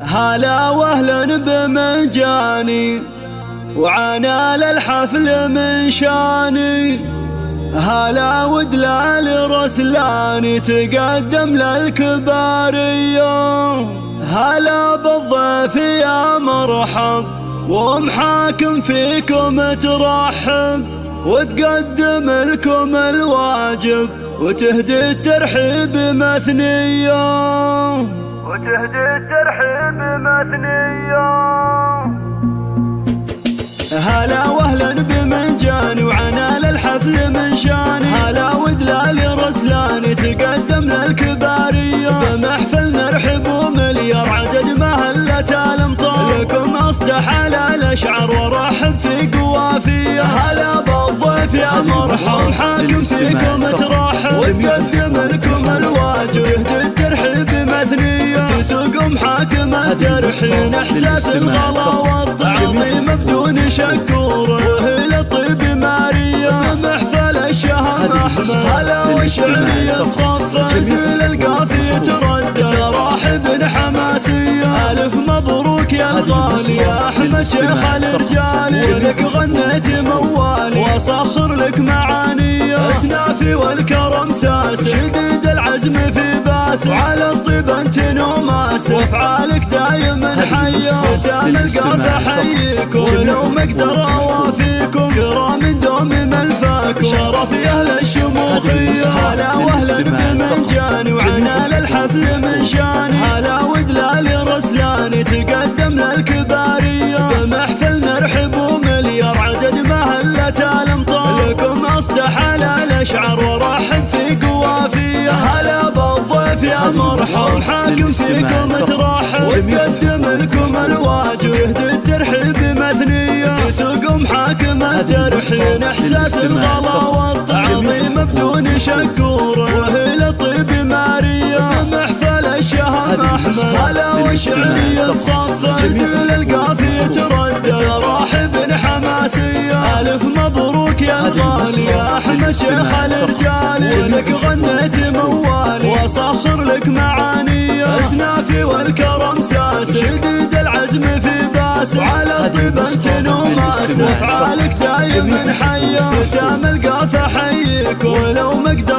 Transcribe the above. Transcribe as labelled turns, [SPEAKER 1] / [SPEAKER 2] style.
[SPEAKER 1] هلا واهلا بمجاني وعنا للحفل من شاني. هلا ودلال رسلاني تقدم للكبارية. هلا بالضيف يا مرحب ومحاكم فيكم ترحب وتقدم لكم الواجب وتهدي الترحيب مثنية. هلا واهلا بمجاني وعنا للحفل من شاني. هلا ودلال رسلاني تقدم للكبارية. بمحفل نرحب ومليار عدد مهلة الامطار لكم اصدح على الاشعار ورحب في قوافية. هلا بالضيف يا مرحب حاكم فيكم ترحب وتقدم لكم الواجب يهدي الترحيب مثنية. تسوق محاكم الترحين احساس الغلا والتعظيم بدون شكور وهي للطيب مارية. محفل الشهم احمد هلا والشعرية تصفى زيل القافية تردى راحب حماسية. الف مبروك يا الغالي يا احمد شيخ الرجال ولك غنيت موالي واصخر لك معاني. اسنافي والكرم ساس شديد العزم في باس وعلى الطيب انت نوماس وافعالك دايما حية. ختام القافة حييك ولو مقدر اوافيكم كرام دوم ملفاك شرف يا اهل الشموخية. هلا واهلا بمنجاني وعنا للحفل من شاني. هلا ودلال رسلاني تقدم للكبارية. بمحفل نرحب ومليار عدد مهلة الامطار لكم اصدح على الاشعار ورحب في قوافية. هلا بالضيف يا مرحب حاكم فيكم ترحب وتقدم لكم الواجب يهدي الترحيب مثنية. تسوق محاكم الترحين احساس الغلا والتعظيم بدون شكور وهي للطيب مارية. محفل الشهم احمد هلا والشعرية تصفى زيل القافية تردى راحب حماسية. الف مبروك يا الغالي يا احمد شيخ الرجال ولك غنيت موالي واصخر لك معاني. اسنافي والكرم ساس شديد العزم في باس وعلى الطيب انت نوماس افعالك دايما حية. ختام القافة حييك ولو مقدر